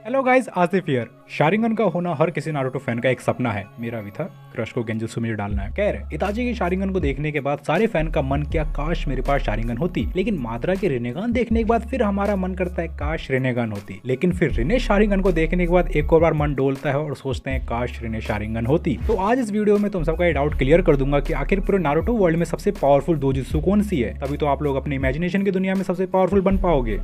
Hello guys, Asif here. Sharingan का होना हर किसी नारुतो फैन का एक सपना है। मेरा भी था। क्रश को गेंजुत्सु में डालना है। खैर, इताची की शारिंगन को देखने के बाद सारे फैन का मन किया काश मेरे पास शारिंगन होती, लेकिन माद्रा की रिनेगान देखने के बाद फिर हमारा मन करता है काश रिनेगान होती, लेकिन फिर रिने शारिंगन को देखने के बाद एक और बार मन डोलता है और सोचते हैं काश रिने शारिंगन होती। तो आज इस वीडियो में तुम सबका ये डाउट क्लियर कर दूंगा कि आखिर पूरे नारुतो वर्ल्ड में सबसे पावरफुल डोजुत्सु कौन सी है, तभी तो आप लोग अपने इमेजिनेशन की दुनिया में सबसे पावरफुल बन पाओगे।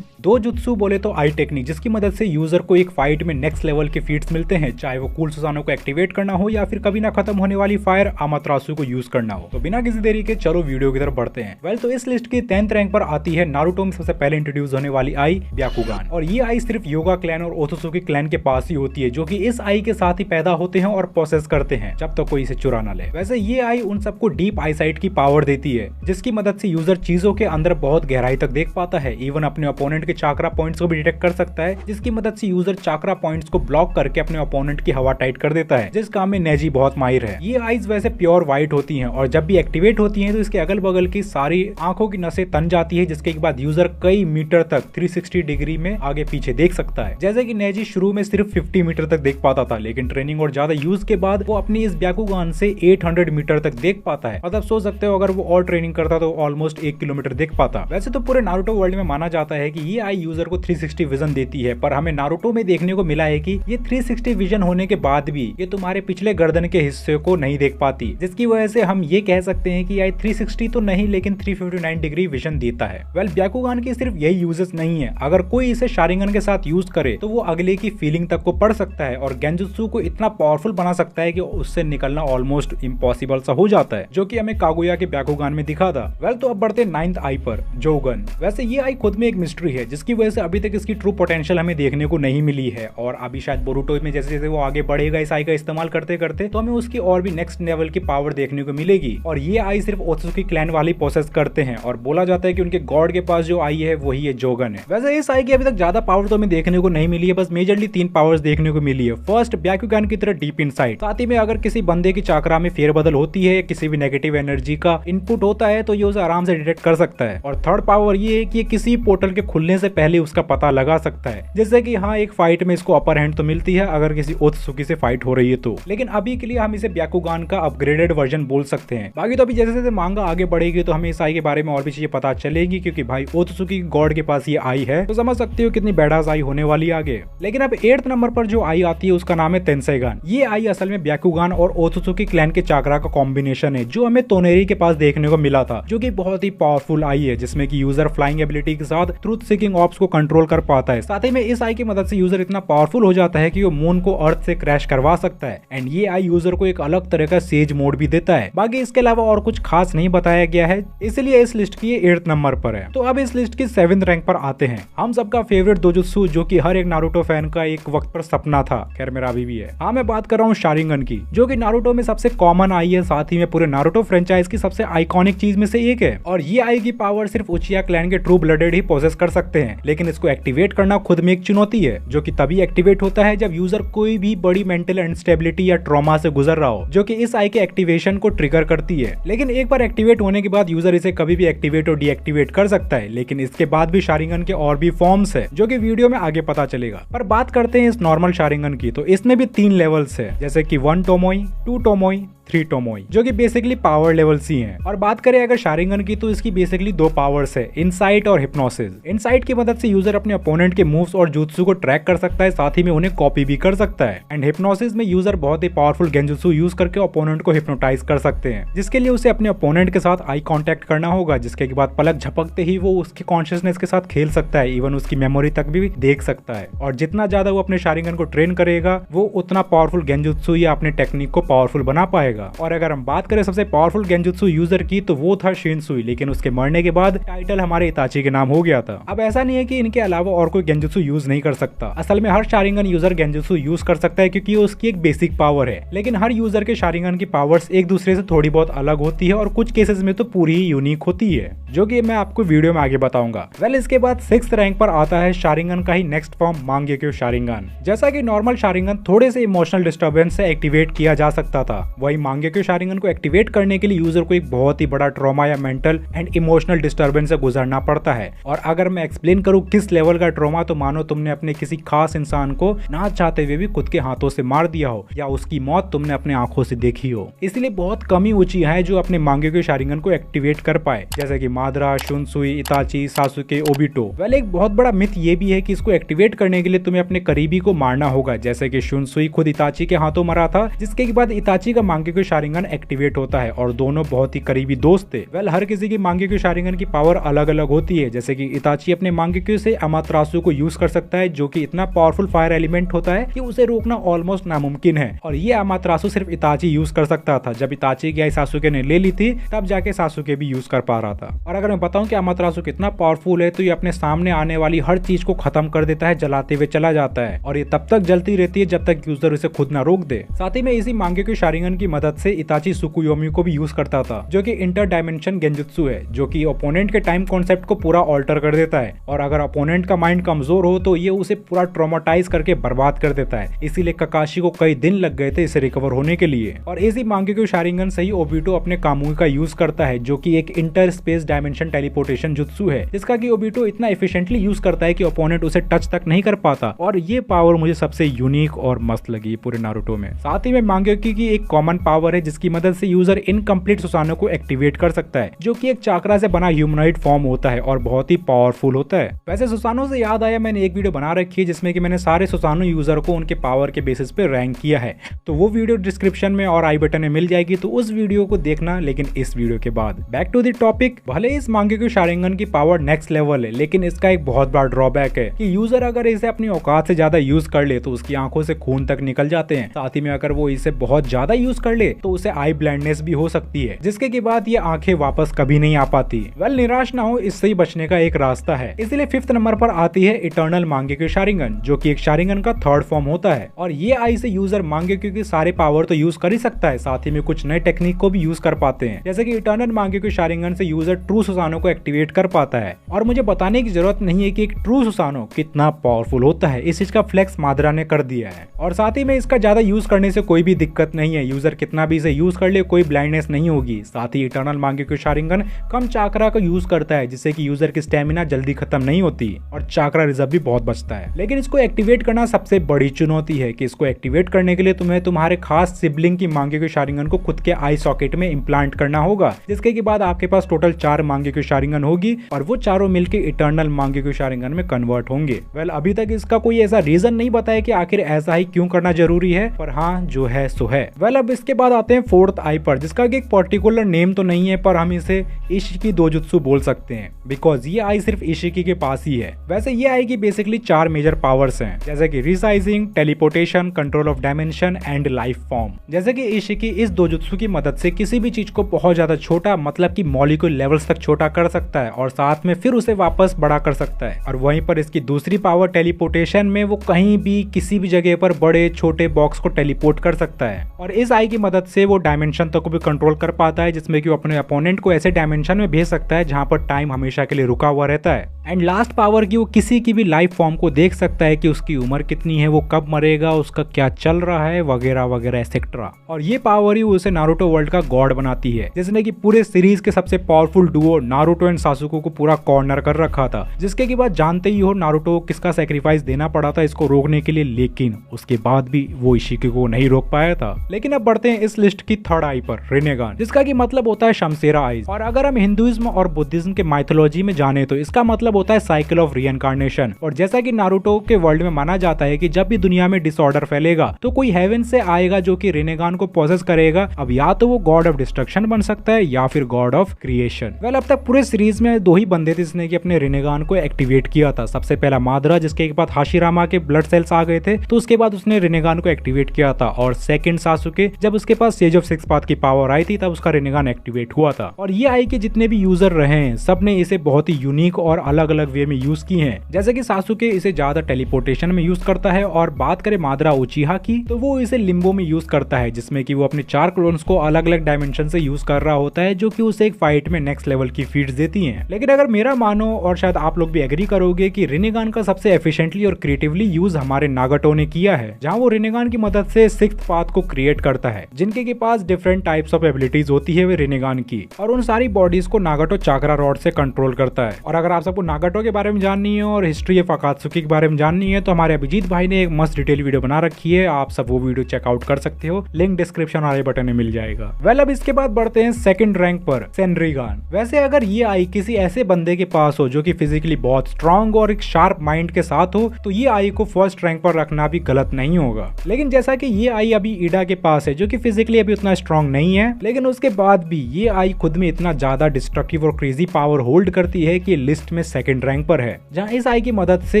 दो जुत्सु बोले तो आई टेक्निक, जिसकी मदद से यूजर को एक फाइट में नेक्स्ट लेवल के फीट्स मिलते हैं, चाहे वो कूल सुसानो को एक्टिवेट करना हो या फिर कभी ना खत्म होने वाली फायर अमातरासु को यूज करना हो। तो बिना किसी देरी के चलो वीडियो की तरफ बढ़ते हैं। तो इस लिस्ट की 10th रैंक पर आती है नारुतो में सबसे पहले इंट्रोड्यूस होने वाली आई ब्याकुगान। और ये आई सिर्फ योगा क्लैन और ओत्सुकी क्लैन के पास ही होती है, जो कि इस आई के साथ ही पैदा होते हैं और प्रोसेस करते हैं जब तक कोई इसे चुरा ना ले। वैसे ये आई उन सबको डीप आईसाइट की पावर देती है, जिसकी मदद से यूजर चीजों के अंदर बहुत गहराई तक देख पाता है, इवन अपने ओपोनेंट के चाक्रा पॉइंट्स को भी डिटेक्ट कर सकता है, जिसकी मदद से यूजर चाक्रा पॉइंट्स को ब्लॉक करके अपने ओपोनेंट की हवा टाइट कर देता है, जिस काम में नेजी बहुत माहिर है। ये आईज वैसे प्योर व्हाइट होती हैं और जब भी एक्टिवेट होती हैं तो इसके अगल बगल की सारी आंखों की नसें तन जाती है, जिसके बाद यूजर कई मीटर तक 360 डिग्री में आगे पीछे देख सकता है। जैसे कि नेजी शुरू में सिर्फ 50 मीटर तक देख पाता था, लेकिन ट्रेनिंग और ज्यादा यूज के बाद वो अपनी इस ब्याकुगान से 800 मीटर तक देख पाता है। मतलब सोच सकते हो अगर वो और ट्रेनिंग करता तो ऑलमोस्ट 1 किलोमीटर देख पाता। वैसे तो पूरे नारुतो वर्ल्ड में माना जाता है कि ये आई यूजर को 360 विजन देती है, पर हमें नारुतो में देखने को मिला है कि ये 360 विजन होने के बाद भी ये तुम्हारे पिछले गर्दन के हिस्से को नहीं देख पाती, जिसकी वजह से हम ये कह सकते हैं कि ये 360 तो नहीं लेकिन 359 डिग्री विजन देता है। ब्याकुगान की सिर्फ यही यूजेस नहीं है, अगर कोई इसे शारिंगन के साथ यूज करे तो वो अगले की फीलिंग तक को पढ़ सकता है और गेंजुत्सु को इतना पावरफुल बना सकता है कि उससे निकलना ऑलमोस्ट इम्पॉसिबल सा हो जाता है, जो कि हमें कागुया के ब्याकुगान में दिखा था। तो अब बढ़ते 9th आई पर, जोगन। वैसे ये आई खुद में एक मिस्ट्री है, जिसकी वजह से अभी तक इसकी ट्रू पोटेंशियल हमें देखने को नहीं मिली है, और अभी शायद बोरुटो में जैसे जैसे वो आगे बढ़ेगा इस आई का इस्तेमाल करते करते तो हमें उसकी और भी नेक्स्ट लेवल की पावर देखने को मिलेगी। और ये आई सिर्फ ओत्सुकी क्लैन वाली प्रोसेस करते हैं और बोला जाता है कि उनके गॉड के पास जो आई है वही है जोगन है। वैसे इस आई की अभी तक ज्यादा पावर तो हमें देखने को नहीं मिली है, बस मेजरली 3 पावर्स देखने को मिली है। फर्स्ट, ब्याकुगान की तरह डीप इनसाइट, साथ ही में अगर किसी बंदे की चाक्रा में फेरबदल होती है, किसी भी नेगेटिव एनर्जी का इनपुट होता है तो ये उसे आराम से डिटेक्ट कर सकता है। और थर्ड पावर ये है कि किसी पोर्टल के खुलने से पहले उसका पता लगा सकता है, जैसे कि हाँ एक फाइट में इसको अपर हैंड तो मिलती है अगर किसी ओत्सुकी से फाइट हो रही है तो, लेकिन अभी के लिए हम इसे ब्याकुगान का अपग्रेडेड वर्जन बोल सकते हैं। बाकी तो अभी जैसे जैसे मांगा आगे बढ़ेगी तो हमें इस आई के बारे में और भी चीजें पता चलेगी, क्योंकि भाई ओत्सुकी गॉड के पास ये आई है तो समझ सकते हो कितनी बैडास आई होने वाली आगे। लेकिन अब 8th नंबर पर जो आई आती है उसका नाम है तेंसेगान। ये आई असल में ब्याकुगान और ओत्सुकी क्लैन के चाक्रा का कॉम्बिनेशन है, जो हमें तोनेरी के पास देखने को मिला था, जो कि बहुत ही पावरफुल आई है, जिसमें कि यूजर फ्लाइंग एबिलिटी के साथ ट्रूथ सीकिंग ऑप्स को कंट्रोल कर पाता है। साथ ही में इस आई की मदद से यूजर इतना पावरफुल हो जाता है कि वो मून को अर्थ से क्रैश करवा सकता है। एंड ये आई यूजर को एक अलग तरह का सेज मोड भी देता है। बाकी इसके अलावा और कुछ खास नहीं बताया गया है, इसलिए इस लिस्ट की 8th नंबर पर है। तो अब इस लिस्ट की 7th रैंक पर आते हैं हम सबका फेवरेट डोजुत्सु, जो कि हर एक नारुतो फैन का एक वक्त पर सपना था। खैर मेरा अभी भी है। हाँ, मैं बात कर रहा हूँ शारिंगन की, जो कि नारुतो में सबसे कॉमन आई है, साथ ही में पूरे नारुतो फ्रेंचाइज की सबसे आइकॉनिक चीज में से एक है। और ये आई की पावर सिर्फ उचिया क्लैन के ट्रू ब्लडेड ही पोजेस कर सकते हैं, लेकिन इसको एक्टिवेट करना खुद में एक चुनौती है, जो कि तभी एक्टिवेट होता है जब यूजर कोई भी बड़ी मेंटल इंस्टेबिलिटी या ट्रॉमा से गुजर रहा हो, जो कि इस आई के एक्टिवेशन को ट्रिगर करती है। लेकिन एक बार एक्टिवेट होने के बाद यूजर इसे कभी भी एक्टिवेट और डीएक्टिवेट कर सकता है, लेकिन इसके बाद भी शारिंगन के और भी फॉर्म्स है, जो कि वीडियो में आगे पता चलेगा। पर बात करते हैं इस नॉर्मल शारिंगन की, तो इसमें भी 3 लेवल्स है, जैसे कि 1 टोमोई, 2 टोमोई, 3 टोमोई, जो कि बेसिकली पावर लेवल्स ही हैं। और बात करें अगर शारिंगन की तो इसकी बेसिकली 2 पावर्स है, इनसाइट और हिप्नोसिस। इनसाइट की मदद से यूजर अपने अपोनेंट के मूव्स और जुत्सु को ट्रैक कर सकता है, साथ ही में उन्हें कॉपी भी कर सकता है। एंड हिप्नोसिस में यूजर बहुत ही पावरफुल गेंजुत्सु यूज करके ओपोनेंट को हिप्नोटाइज कर सकते हैं, जिसके लिए उसे अपने ओपोनेंट के साथ आई कांटेक्ट करना होगा, जिसके बाद पलक झपकते ही वो उसकी कॉन्शियसनेस के साथ खेल सकता है, इवन उसकी मेमोरी तक भी देख सकता है। और जितना ज्यादा वो अपने शारिंगन को ट्रेन करेगा वो उतना पावरफुल गेंजुत्सु या अपने टेक्निक को पावरफुल बना पाएगा। और अगर हम बात करें सबसे पावरफुल गेंजुत्सु यूजर की तो वो था शिनसुई, लेकिन उसके मरने के बाद टाइटल हमारे इताची के नाम हो गया था। अब ऐसा नहीं है कि इनके अलावा और कोई गेंजुत्सु यूज नहीं कर सकता, असल में हर शारिंगन यूजर गेंजुत्सु यूज कर सकता है, क्योंकि उसकी एक बेसिक पावर है। लेकिन हर यूजर के शारिंगन की पावर्स एक दूसरे से थोड़ी बहुत अलग होती है और कुछ केसेस में तो पूरी ही यूनिक होती है, जो कि मैं आपको वीडियो में आगे बताऊंगा। इसके बाद 6th रैंक पर आता है शारिंगन का ही नेक्स्ट फॉर्म, मांगेक्यो शारिंगन। जैसा कि नॉर्मल शारिंगन थोड़े से इमोशनल डिस्टर्बेंस से एक्टिवेट किया जा सकता था, वही मांगेक्यू शारिंगन को एक्टिवेट करने के लिए यूजर को एक बहुत ही बड़ा ट्रॉमा या मेंटल एंड इमोशनल डिस्टर्बेंस से गुजरना पड़ता है। और अगर मैं एक्सप्लेन करूं किस लेवल का ट्रॉमा, तो मानो तुमने अपने किसी खास इंसान को ना चाहते हुए भी खुद के हाथों से मार दिया हो या उसकी मौत तुमने अपने आंखों से देखी हो। इसलिए बहुत कम ही उचिया है जो अपने मांगेक्यू शारिंगन को एक्टिवेट कर पाए, जैसे कि मादरा, शुनसुई, इताची, सासुके, ओबिटो। वेल एक बहुत बड़ा मिथ ये भी है कि इसको एक्टिवेट करने के लिए तुम्हें अपने करीबी को मारना होगा, जैसे कि शुनसुई खुद इताची के हाथों मरा था, जिसके बाद इताची का मांगेक्यू शारिंगन एक्टिवेट होता है और दोनों बहुत ही करीबी दोस्त थे। वेल हर किसी की मांगेक्यू शारिंगन की पावर अलग अलग होती है, जैसे कि इताची अपने मांगेक्यू से अमातरासु को यूज कर सकता है, जो कि इतना पावरफुल फायर एलिमेंट होता है कि उसे रोकना ऑलमोस्ट नामुमकिन है। और ये अमातरासु सिर्फ इताची यूज कर सकता था। जब इताची की आई सासुके ने ले ली थी तब जाके सासुके भी यूज कर पा रहा था। और अगर मैं बताऊं कि अमातरासु कितना पावरफुल है, तो ये अपने सामने आने वाली हर चीज को खत्म कर देता है, जलाते हुए चला जाता है, और ये तब तक जलती रहती है जब तक यूजर उसे खुद ना रोक दे। साथ ही में इसी मांगेक्यू शारिंगन की मदद से इताची सुकुयोमी को भी यूज करता था, जो कि इंटर डायमेंशन गेंजुत्सु है, जो कि ओपोनेंट के टाइम कॉन्सेप्ट को पूरा ऑल्टर कर देता है। और अगर ओपोनेंट का माइंड कमजोर हो तो ये उसे पूरा ट्रॉमाटाइज करके बर्बाद कर देता है। इसीलिए ककाशी को कई दिन लग गए थे इसे रिकवर होने के लिए। और इसी मांगेक्यू शारिंगन से ही ओबिटो अपने कामुई का यूज करता है, जो कि एक inter space dimension teleportation jutsu है, जिसका कि ओबिटो इतना एफिशिएंटली यूज करता है कि ओपोनेंट उसे टच तक नहीं कर पाता। और ये पावर मुझे सबसे यूनिक और मस्त लगी पूरे नारुतो में। साथ ही में मांगेक्यू की एक कॉमन पावर है जिसकी मदद से यूजर इनकम्प्लीट सुसानो को एक्टिवेट कर सकता है, जो कि एक चाकरा से बना ह्यूमनॉइड फॉर्म होता है और बहुत ही पावरफुल होता है। वैसे सुसानो से याद आया, मैंने एक वीडियो बना रखी है जिसमें कि मैंने सारे सुसानो यूजर को उनके पावर के बेसिस पे रैंक किया है, तो वो वीडियो डिस्क्रिप्शन में और आई बटन में मिल जाएगी, तो उस वीडियो को देखना। लेकिन इस वीडियो के बाद बैक टू द टॉपिक। भले इस मांगेक्यू शारिंगन की पावर नेक्स्ट लेवल है, लेकिन इसका एक बहुत बड़ा ड्रॉबैक है कि यूजर अगर इसे अपनी औकात से ज्यादा यूज कर ले तो उसकी आंखों से खून तक निकल जाते हैं। साथ ही में अगर वो इसे बहुत ज्यादा यूज कर ले तो उसे आई ब्लाइंडनेस भी हो सकती है, जिसके बाद ये आंखें वापस कभी नहीं आ पाती। वेल निराश ना हो, इससे ही बचने का एक रास्ता है। इसलिए 5th नंबर पर आती है इटर्नल मांगेक्यू शारिंगन, जो कि एक शारिंगन का 3rd फॉर्म होता है। और ये आई से यूजर मांगेक्यू की सारे पावर तो यूज कर ही सकता है, साथ ही में कुछ नए टेक्निक को भी यूज कर पाते हैं, जैसे कि इटर्नल मांगेक्यू शारिंगन से यूजर ट्रू सुसानो को एक्टिवेट कर पाता है। और मुझे बताने की जरूरत नहीं है कि एक ट्रू सुसानो कितना पावरफुल होता है, इस चीज का फ्लेक्स मादरा ने कर दिया है। और साथ ही में इसका ज्यादा यूज करने से कोई भी दिक्कत नहीं है, यूजर कितना भी इसे यूज कर ले कोई ब्लाइंडनेस नहीं होगी। साथ ही इटर्नल मांगेक्यू शारिंगन कम चाकरा का यूज करता है, जिससे कि यूजर की स्टेमिना जल्दी खत्म नहीं होती और चाकरा रिजर्व भी बहुत बचता है। लेकिन इसको एक्टिवेट करना सबसे बड़ी चुनौती है कि इसको एक्टिवेट करने के लिए तुम्हें तुम्हारे खास सिबलिंग की मांगेक्यू शारिंगन को खुद के आई सॉकेट में इम्प्लांट करना होगा, जिसके बाद आपके पास टोटल 4 मांगेक्यू शारिंगन होगी और वो चारों मिलकर इटर्नल मांगेक्यू शारिंगन में कन्वर्ट होंगे। वेल अभी तक इसका कोई ऐसा रीजन नहीं बताया कि आखिर ऐसा ही क्यों करना जरूरी है, पर हाँ जो है सो है। वेल अब इसके बाद आते हैं 4th आई पर, जिसका एक पर्टिकुलर नेम तो नहीं है, पर हम इसे इशिकी दोजुत्सु बोल सकते हैं, बिकॉज ये आई सिर्फ इशिकी के पास ही है। वैसे ये आई की बेसिकली 4 मेजर पावर्स हैं, जैसे कि resizing, teleportation, control of dimension and life form. जैसे कि इशिकी इस दोजुत्सु की मदद से किसी भी चीज को बहुत ज्यादा छोटा, मतलब कि मॉलिक्यूल लेवल्स तक छोटा कर सकता है और साथ में फिर उसे वापस बड़ा कर सकता है। और वहीं पर इसकी दूसरी पावर टेलीपोर्टेशन में वो कहीं भी किसी भी जगह पर बड़े छोटे बॉक्स को टेलीपोर्ट कर सकता है। और इस आई की मदद से वो डायमेंशन तक को भी कंट्रोल कर पाता है, जिसमें कि वो अपने अपोनेंट को ऐसे डायमेंशन में भेज सकता है जहां पर टाइम हमेशा के लिए रुका हुआ रहता है। एंड लास्ट पावर की वो किसी की भी लाइफ फॉर्म को देख सकता है कि उसकी उम्र कितनी है, वो कब मरेगा, उसका क्या चल रहा है, वगैरह वगैरह एक्सेट्रा। और ये पावर ही उसे नारुतो वर्ल्ड का गॉड बनाती है, जिसने कि पूरे सीरीज के सबसे पावरफुल डुओ नारुतो एंड सासुको को पूरा कॉर्नर कर रखा था, जिसके के बाद जानते ही हो नारुतो किसका सैक्रिफाइस देना पड़ा था इसको रोकने के लिए, लेकिन उसके बाद भी वो इशिकी को नहीं रोक पाया था। लेकिन अब बढ़ते हैं इस लिस्ट की 3rd आई पर, रिनेगान, जिसका की मतलब होता है शमशेरा आइज। और अगर हम हिंदुइज्म और बुद्धिज्म के माइथोलॉजी में जाने तो इसका मतलब होता है साइकिल ऑफ रीइंकार्नेशन। और जैसा कि नारुतो के वर्ल्ड में माना जाता है कि जब भी दुनिया में डिसऑर्डर फैलेगा तो कोई हेवन से आएगा जो कि रिनेगान को पोसेस करेगा। अब या तो वो गॉड ऑफ डिस्ट्रक्शन बन सकता है या फिर गॉड ऑफ क्रिएशन। वेल अब तक पूरे सीरीज में 2 ही बंदे थे जिसने कि अपने रिनेगान को एक्टिवेट किया था। सबसे पहला मादरा, जिसके बाद हाशिरामा के ब्लड सेल्स आ गए थे, तो उसके बाद उसने रिनेगान को एक्टिवेट किया था। और सेकंड सासुके, जब उसके पास सेज ऑफ 6 पाथ की पावर आई थी तब उसका रिनेगान एक्टिवेट हुआ था। और ये आई के जितने भी यूजर रहे हैं सब ने इसे बहुत ही यूनिक और अलग अलग अलग वे में यूज की हैं। जैसे कि सासुके इसे ज्यादा टेलीपोर्टेशन में यूज करता है, और बात करें मादरा उचिहा की तो वो इसे लिम्बो में यूज करता है, जिसमें कि वो अपने 4 क्लोन्स को अलग अलग डायमेंशन से यूज कर रहा होता है, जो कि उसे एक फाइट में नेक्स्ट लेवल की फीट्स देती हैं। लेकिन अगर मेरा मानो, और शायद आप लोग भी एग्री करोगे, कि रिनेगान का सबसे एफिशिएंटली और क्रिएटिवली यूज हमारे नागाटो ने किया है, जहां वो रिनेगान की मदद से 6th पाथ को क्रिएट करता है, जिनके के पास डिफरेंट टाइप्स ऑफ एबिलिटीज होती है वे रिनेगान की, और उन सारी बॉडीज को नागाटो चाक्रा रॉड से कंट्रोल करता है। और अगर आप सबको नागाटो के बारे में जाननी है और हिस्ट्री ऑफ अकात्सुकी के बारे में जाननी है, तो हमारे अभिजीत भाई ने एक मस्त डिटेल वीडियो बना रखी है, आप सब वो वीडियो चेकआउट कर सकते हो, लिंक डिस्क्रिप्शन वाले बटन में मिल जाएगा। वेल, अब इसके बाद बढ़ते हैं सेकंड रैंक पर, सेनरिगान। वैसे अगर ये आई किसी ऐसे बंदे के पास हो जो कि फिजिकली बहुत स्ट्रांग और एक शार्प माइंड के साथ हो, तो ये आई को फर्स्ट रैंक पर रखना भी गलत नहीं होगा। लेकिन जैसा कि ये आई अभी ईडा के पास है, जो कि फिजिकली अभी उतना स्ट्रांग नहीं है, लेकिन उसके बाद भी ये आई खुद में इतना ज्यादा डिस्ट्रक्टिव और क्रेजी पावर होल्ड करती है कि लिस्ट में सेकंड रैंक पर है। जहां इस आई की मदद से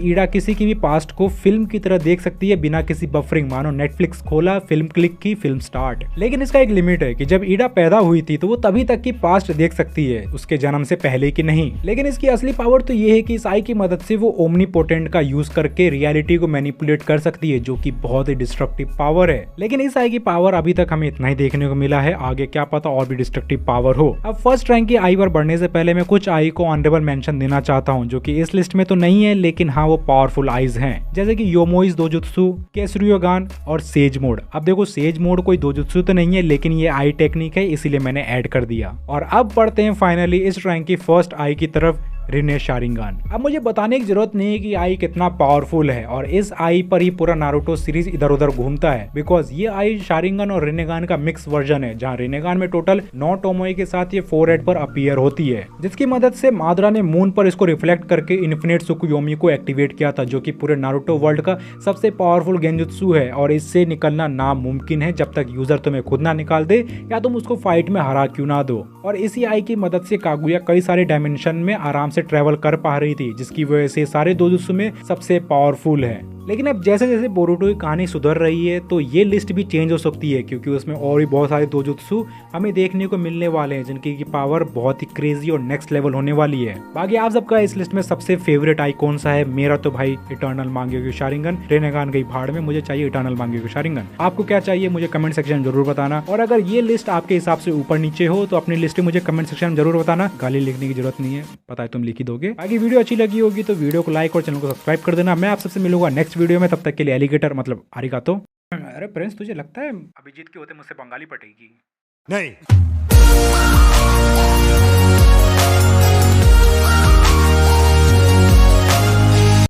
ईडा किसी की भी पास्ट को फिल्म की तरह देख सकती है बिना किसी बफरिंग, मानो नेटफ्लिक्स खोला, फिल्म क्लिक की, फिल्म स्टार्ट। लेकिन इसका एक लिमिट है कि जब ईडा पैदा हुई थी तो वो तभी तक की पास्ट देख सकती है, उसके जन्म से पहले की नहीं। लेकिन इसकी असली पावर तो ये है कि इस आई की मदद से वो ओमनीपोटेंट का यूज करके रियलिटी को मैनिपुलेट कर सकती है, जो कि बहुत ही डिस्ट्रक्टिव पावर है। लेकिन इस आई की पावर अभी तक हमें इतना ही देखने को मिला है, आगे क्या पता और भी डिस्ट्रक्टिव पावर हो। अब फर्स्ट रैंक की आई पर बढ़ने से पहले मैं कुछ आई को ऑनरेबल मेंशन देना चाहता हूं, जो कि इस लिस्ट में तो नहीं है, लेकिन हाँ वो पावरफुल आईज हैं, जैसे कि योमोइज दोजुत्सु, केसुरियोगान और सेज मोड। अब देखो, सेज मोड कोई दोजुत्सु तो नहीं है, लेकिन ये आई टेक्निक है, इसीलिए मैंने ऐड कर दिया। और अब बढ़ते हैं फाइनली इस रैंक की फर्स्ट आई की तरफ, रिने शारिंगान। अब मुझे बताने की जरूरत नहीं है कि आई कितना पावरफुल है, और इस आई पर ही पूरा नारुतो सीरीज इधर उधर घूमता है, बिकॉज ये आई शारिंगन और रिनेगान का मिक्स वर्जन है, जहां रिनेगान में टोटल 9 टोमोई के साथ ये फोरहेड पर अपीयर होती है, जिसकी मदद से मादरा ने मून पर इसको रिफ्लेक्ट करके इन्फिनिट सुकुयोमी को एक्टिवेट किया था, जो कि पूरे नारुतो वर्ल्ड का सबसे पावरफुल गेंजुत्सु है, और इससे निकलना नामुमकिन है जब तक यूजर तुम्हें खुद ना निकाल दे या तुम उसको फाइट में हरा क्यों ना दो। और इसी आई की मदद से कागुया कई सारे डायमेंशन में आराम से ट्रेवल कर पा रही थी, जिसकी वजह से सारे दोजुत्सु में सबसे पावरफुल है। लेकिन अब जैसे जैसे बोरुतो की कहानी सुधर रही है, तो ये लिस्ट भी चेंज हो सकती है, क्योंकि उसमें और भी बहुत सारे दोजुत्सु हमें देखने को मिलने वाले हैं, जिनकी की पावर बहुत ही क्रेजी और नेक्स्ट लेवल होने वाली है। बाकी आप सबका इस लिस्ट में सबसे फेवरेट आई कौन सा है? मेरा तो भाई इटर्नल मांगेक्यू शारिंगन। रिनेगान गई भाड़ में, मुझे चाहिए इटर्नल मांगेक्यू शारिंगन। आपको क्या चाहिए मुझे कमेंट सेक्शन में जरूर बताना, और अगर ये लिस्ट आपके हिसाब से ऊपर नीचे हो तो अपनी लिस्ट मुझे कमेंट सेक्शन में जरूर बताना। गाली लिखने की जरूरत नहीं है, पता है तुम लिख ही दोगे। बाकी वीडियो अच्छी लगी होगी तो वीडियो को लाइक और चैनल को सब्सक्राइब कर देना। मैं आप सबसे मिलूंगा नेक्स्ट वीडियो में, तब तक के लिए एलिगेटर मतलब आरिगातो। अरे प्रिंस, तुझे लगता है अभिजीत के होते मुझसे बंगाली पटेगी? नहीं।